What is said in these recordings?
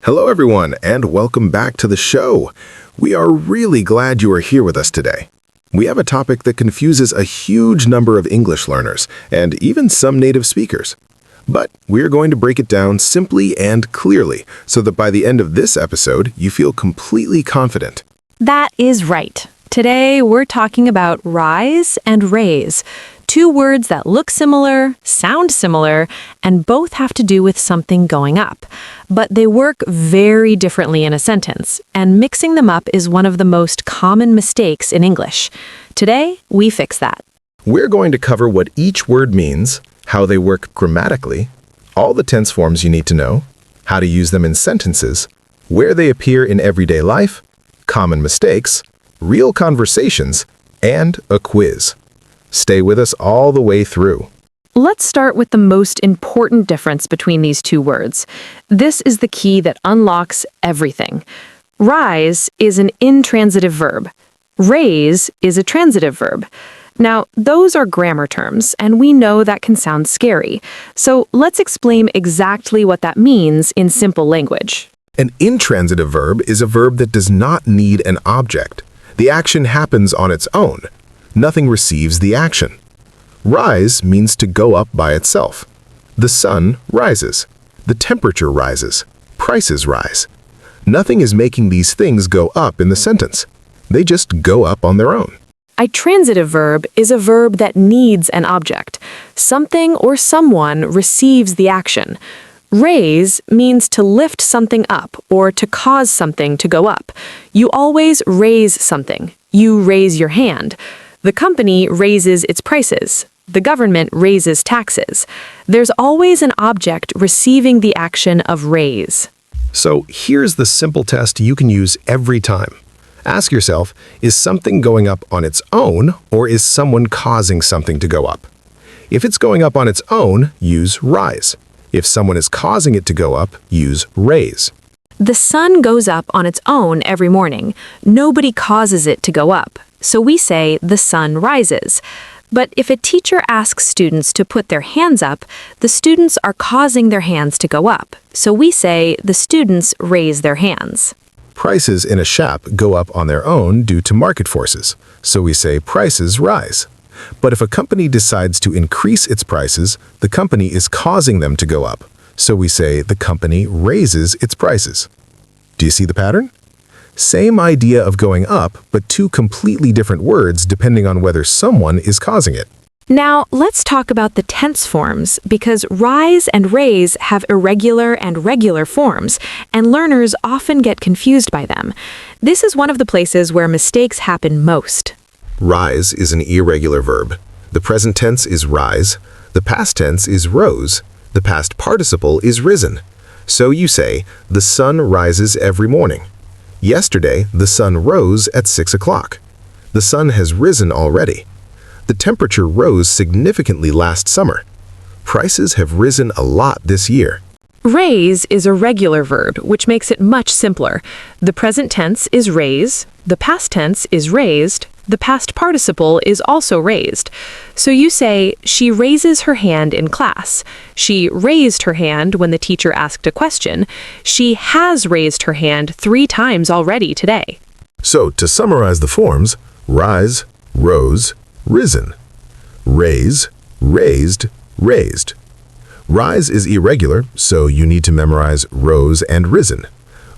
Hello, everyone, and welcome back to the show. We are really glad you are here with us today. We have a topic that confuses a huge number of English learners and even some native speakers. But we're going to break it down simply and clearly so that by the end of this episode, you feel completely confident. That is right. Today, we're talking about rise and raise, two words that look similar, sound similar, and both have to do with something going up. But they work very differently in a sentence, and mixing them up is one of the most common mistakes in English. Today, we fix that. We're going to cover what each word means, how they work grammatically, all the tense forms you need to know, how to use them in sentences, where they appear in everyday life, common mistakes, real conversations, and a quiz. Stay with us all the way through. Let's start with the most important difference between these two words. This is the key that unlocks everything. Rise is an intransitive verb. Raise is a transitive verb. Now, those are grammar terms, and we know that can sound scary. So let's explain exactly what that means in simple language. An intransitive verb is a verb that does not need an object. The action happens on its own. Nothing receives the action. Rise means to go up by itself. The sun rises. The temperature rises. Prices rise. Nothing is making these things go up in the sentence. They just go up on their own. A transitive verb is a verb that needs an object. Something or someone receives the action. Raise means to lift something up or to cause something to go up. You always raise something. You raise your hand. The company raises its prices. The government raises taxes. There's always an object receiving the action of raise. So here's the simple test you can use every time. Ask yourself, is something going up on its own, or is someone causing something to go up? If it's going up on its own, use rise. If someone is causing it to go up, use raise. The sun goes up on its own every morning. Nobody causes it to go up. So we say the sun rises. But if a teacher asks students to put their hands up, the students are causing their hands to go up. So we say the students raise their hands. Prices in a shop go up on their own due to market forces. So we say prices rise. But if a company decides to increase its prices, the company is causing them to go up. So we say the company raises its prices. Do you see the pattern? Same idea of going up, but two completely different words depending on whether someone is causing it. Now, let's talk about the tense forms, because rise and raise have irregular and regular forms, and learners often get confused by them. This is one of the places where mistakes happen most. Rise is an irregular verb. The present tense is rise. The past tense is rose. The past participle is risen. So you say, the sun rises every morning. Yesterday, the sun rose at 6 o'clock. The sun has risen already. The temperature rose significantly last summer. Prices have risen a lot this year. Raise is a regular verb, which makes it much simpler. The present tense is raise. The past tense is raised. The past participle is also raised. So you say, she raises her hand in class. She raised her hand when the teacher asked a question. She has raised her hand 3 times already today. So to summarize the forms, rise, rose, risen. Raise, raised, raised. Rise is irregular, so you need to memorize rose and risen.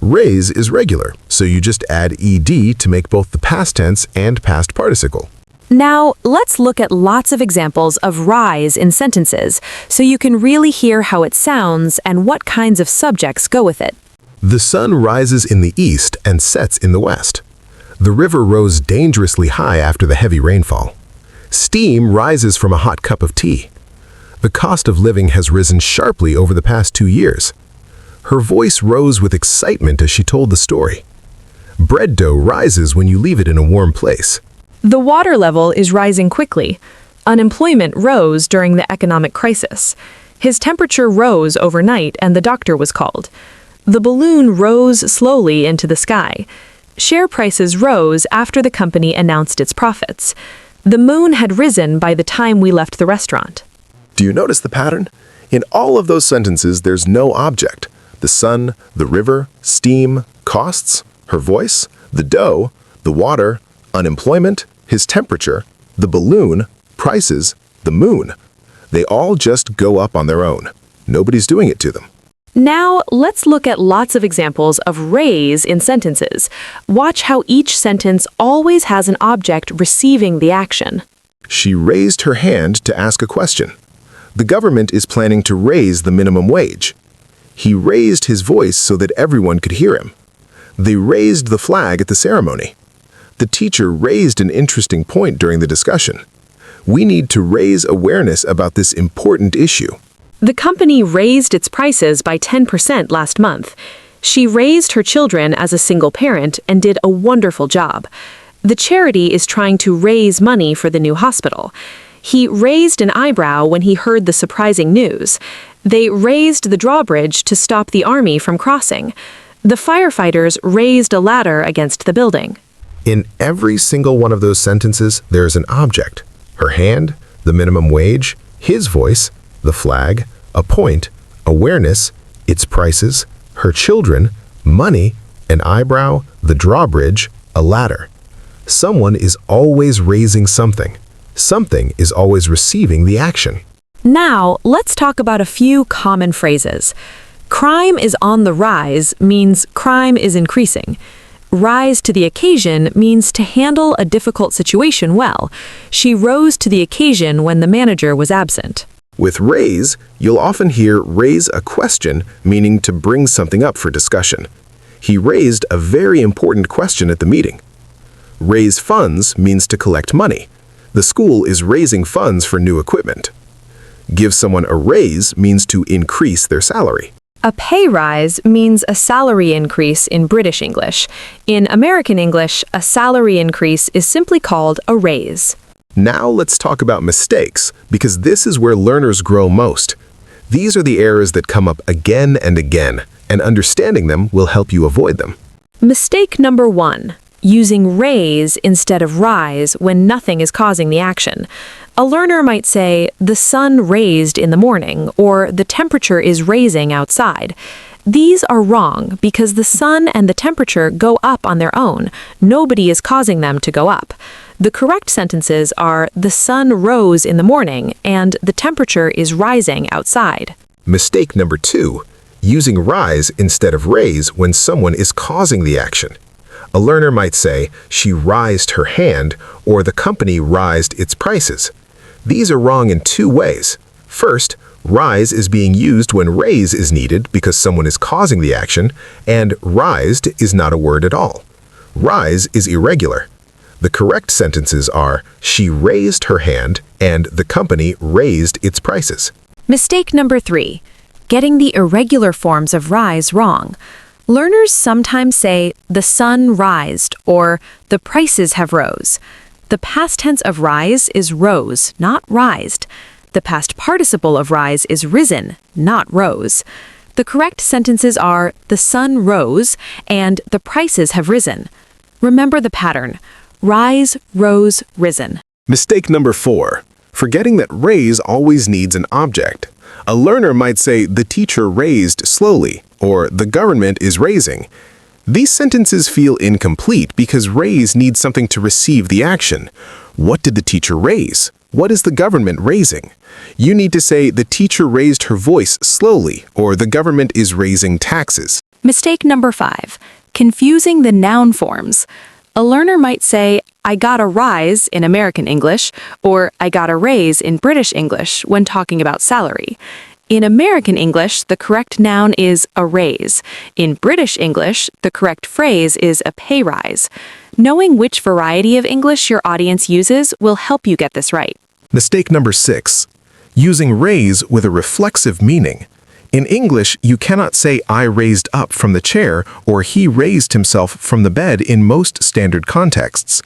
Raise is regular, so you just add ed to make both the past tense and past participle. Now, let's look at lots of examples of rise in sentences, so you can really hear how it sounds and what kinds of subjects go with it. The sun rises in the east and sets in the west. The river rose dangerously high after the heavy rainfall. Steam rises from a hot cup of tea. The cost of living has risen sharply over the past 2 years. Her voice rose with excitement as she told the story. Bread dough rises when you leave it in a warm place. The water level is rising quickly. Unemployment rose during the economic crisis. His temperature rose overnight and the doctor was called. The balloon rose slowly into the sky. Share prices rose after the company announced its profits. The moon had risen by the time we left the restaurant. Do you notice the pattern? In all of those sentences, there's no object, the sun, the river, steam, costs, her voice, the dough, the water, unemployment, his temperature, the balloon, prices, the moon. They all just go up on their own. Nobody's doing it to them. Now, let's look at lots of examples of raise in sentences. Watch how each sentence always has an object receiving the action. She raised her hand to ask a question. The government is planning to raise the minimum wage. He raised his voice so that everyone could hear him. They raised the flag at the ceremony. The teacher raised an interesting point during the discussion. We need to raise awareness about this important issue. The company raised its prices by 10% last month. She raised her children as a single parent and did a wonderful job. The charity is trying to raise money for the new hospital. He raised an eyebrow when he heard the surprising news. They raised the drawbridge to stop the army from crossing. The firefighters raised a ladder against the building. In every single one of those sentences, there is an object. Her hand, the minimum wage, his voice, the flag, a point, awareness, its prices, her children, money, an eyebrow, the drawbridge, a ladder. Someone is always raising something. Something is always receiving the action. Now, let's talk about a few common phrases. Crime is on the rise means crime is increasing. Rise to the occasion means to handle a difficult situation well. She rose to the occasion when the manager was absent. With raise, you'll often hear raise a question, meaning to bring something up for discussion. He raised a very important question at the meeting. Raise funds means to collect money. The school is raising funds for new equipment. Give someone a raise means to increase their salary. A pay rise means a salary increase in British English. In American English, a salary increase is simply called a raise. Now let's talk about mistakes, because this is where learners grow most. These are the errors that come up again and again, and understanding them will help you avoid them. Mistake number 1. Using raise instead of rise when nothing is causing the action. A learner might say, the sun raised in the morning, or the temperature is raising outside. These are wrong because the sun and the temperature go up on their own. Nobody is causing them to go up. The correct sentences are, the sun rose in the morning and the temperature is rising outside. Mistake number 2. Using rise instead of raise when someone is causing the action. A learner might say, she raised her hand, or the company raised its prices. These are wrong in 2 ways. First, rise is being used when raise is needed because someone is causing the action, and raised is not a word at all. Rise is irregular. The correct sentences are, she raised her hand and the company raised its prices. Mistake number 3. Getting the irregular forms of rise wrong. Learners sometimes say, the sun rised, or the prices have rose. The past tense of rise is rose, not rised. The past participle of rise is risen, not rose. The correct sentences are, the sun rose and the prices have risen. Remember the pattern. Rise, rose, risen. Mistake number 4. Forgetting that raise always needs an object. A learner might say, the teacher raised slowly, or the government is raising. These sentences feel incomplete because raise needs something to receive the action. What did the teacher raise? What is the government raising? You need to say, the teacher raised her voice slowly, or the government is raising taxes. Mistake number 5. Confusing the noun forms. A learner might say, I got a rise in American English, or I got a raise in British English when talking about salary. In American English, the correct noun is a raise. In British English, the correct phrase is a pay rise. Knowing which variety of English your audience uses will help you get this right. Mistake number 6. Using raise with a reflexive meaning. In English, you cannot say I raised up from the chair or he raised himself from the bed in most standard contexts.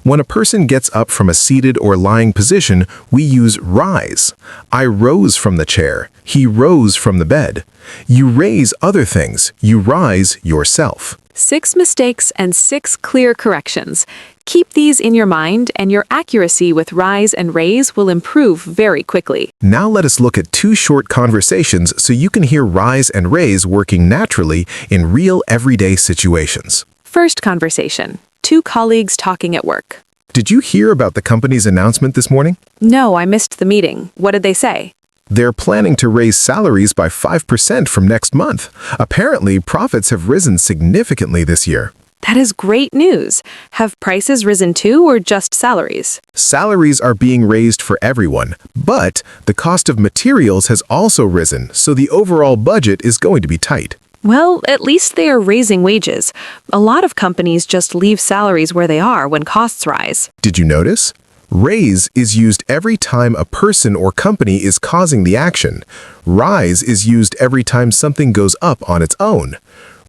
When a person gets up from a seated or lying position, we use rise. I rose from the chair. He rose from the bed. You raise other things. You rise yourself. 6 mistakes and 6 clear corrections. Keep these in your mind, and your accuracy with rise and raise will improve very quickly. Now let us look at 2 short conversations so you can hear rise and raise working naturally in real everyday situations. First conversation. 2 colleagues talking at work. Did you hear about the company's announcement this morning? No, I missed the meeting. What did they say? They're planning to raise salaries by 5% from next month. Apparently, profits have risen significantly this year. That is great news. Have prices risen too, or just salaries? Salaries are being raised for everyone, but the cost of materials has also risen, so the overall budget is going to be tight. Well, at least they are raising wages. A lot of companies just leave salaries where they are when costs rise. Did you notice? Raise is used every time a person or company is causing the action. Rise is used every time something goes up on its own.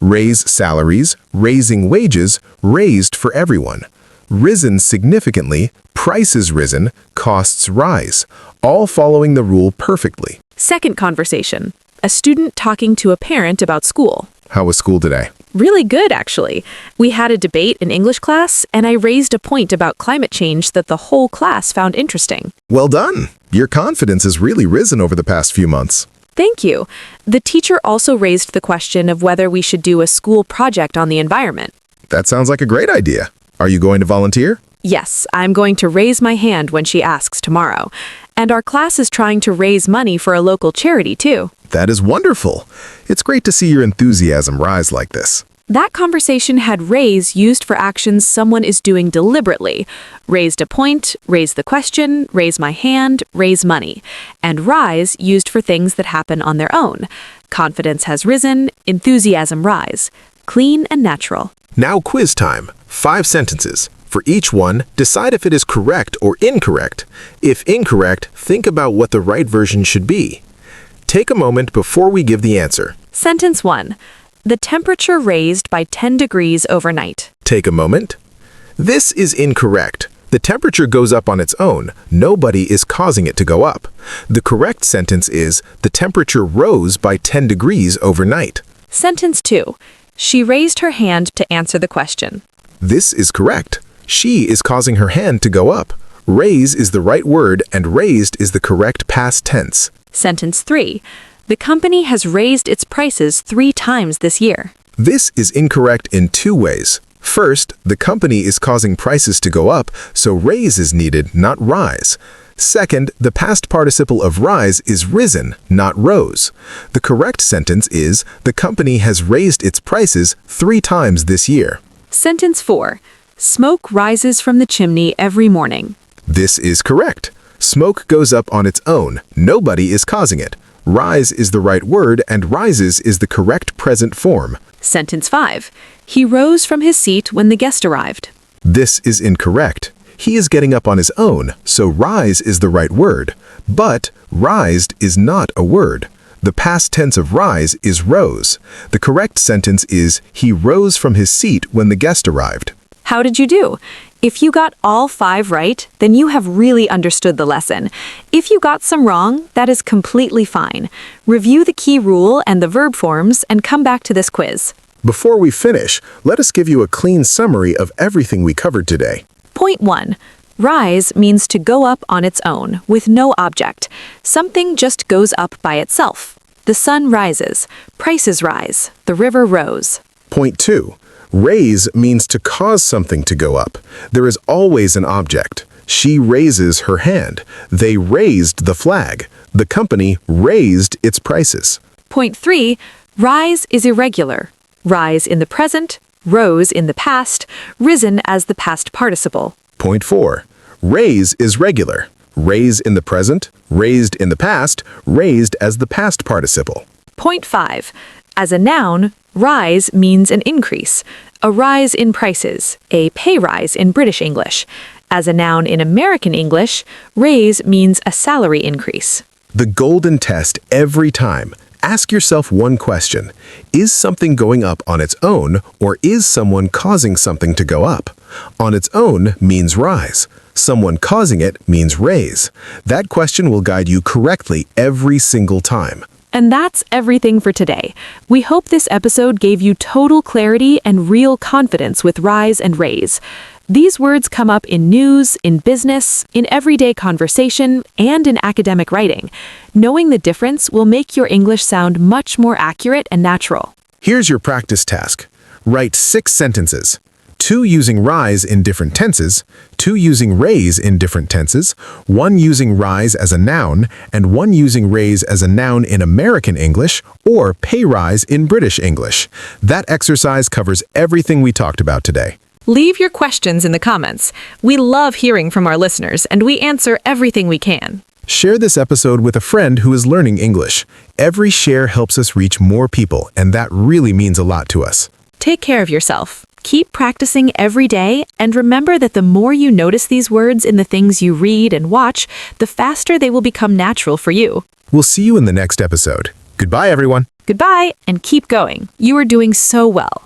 Raise salaries, raising wages, raised for everyone. Risen significantly, prices risen, costs rise, all following the rule perfectly. Second conversation. A student talking to a parent about school. How was school today? Really good, actually. We had a debate in English class, and I raised a point about climate change that the whole class found interesting. Well done! Your confidence has really risen over the past few months. Thank you. The teacher also raised the question of whether we should do a school project on the environment. That sounds like a great idea. Are you going to volunteer? Yes, I'm going to raise my hand when she asks tomorrow. And our class is trying to raise money for a local charity, too. That is wonderful. It's great to see your enthusiasm rise like this. That conversation had raise used for actions someone is doing deliberately. Raised a point, raise the question, raise my hand, raise money. And rise used for things that happen on their own. Confidence has risen, enthusiasm rise. Clean and natural. Now quiz time. 5 sentences. For each one, decide if it is correct or incorrect. If incorrect, think about what the right version should be. Take a moment before we give the answer. Sentence 1. The temperature raised by 10 degrees overnight. Take a moment. This is incorrect. The temperature goes up on its own. Nobody is causing it to go up. The correct sentence is, the temperature rose by 10 degrees overnight. Sentence 2. She raised her hand to answer the question. This is correct. She is causing her hand to go up. Raise is the right word and raised is the correct past tense. Sentence 3. The company has raised its prices 3 times this year. This is incorrect in 2 ways. First, the company is causing prices to go up, so raise is needed, not rise. Second, the past participle of rise is risen, not rose. The correct sentence is, the company has raised its prices 3 times this year. Sentence 4. Smoke rises from the chimney every morning. This is correct. Smoke goes up on its own. Nobody is causing it. Rise is the right word and rises is the correct present form. Sentence 5. He rose from his seat when the guest arrived. This is incorrect. He is getting up on his own, so rise is the right word. But rised is not a word. The past tense of rise is rose. The correct sentence is, he rose from his seat when the guest arrived. How did you do? If you got all 5 right, then you have really understood the lesson. If you got some wrong, that is completely fine. Review the key rule and the verb forms and come back to this quiz. Before we finish, let us give you a clean summary of everything we covered today. Point 1. Rise means to go up on its own, with no object. Something just goes up by itself. The sun rises, prices rise, the river rose. Point 2. Raise means to cause something to go up. There is always an object. She raises her hand. They raised the flag. The company raised its prices. Point 3. Rise is irregular. Rise in the present, rose in the past, risen as the past participle. Point 4. Raise is regular. Raise in the present, raised in the past, raised as the past participle. Point 5. As a noun, rise means an increase, a rise in prices, a pay rise in British English. As a noun in American English, raise means a salary increase. The golden test every time. Ask yourself one question. Is something going up on its own, or is someone causing something to go up? On its own means rise. Someone causing it means raise. That question will guide you correctly every single time. And that's everything for today. We hope this episode gave you total clarity and real confidence with rise and raise. These words come up in news, in business, in everyday conversation, and in academic writing. Knowing the difference will make your English sound much more accurate and natural. Here's your practice task. Write 6 sentences. 2 using rise in different tenses, 2 using raise in different tenses, 1 using rise as a noun, and 1 using raise as a noun in American English or pay rise in British English. That exercise covers everything we talked about today. Leave your questions in the comments. We love hearing from our listeners, and we answer everything we can. Share this episode with a friend who is learning English. Every share helps us reach more people, and that really means a lot to us. Take care of yourself. Keep practicing every day, and remember that the more you notice these words in the things you read and watch, the faster they will become natural for you. We'll see you in the next episode. Goodbye, everyone. Goodbye, and keep going. You are doing so well.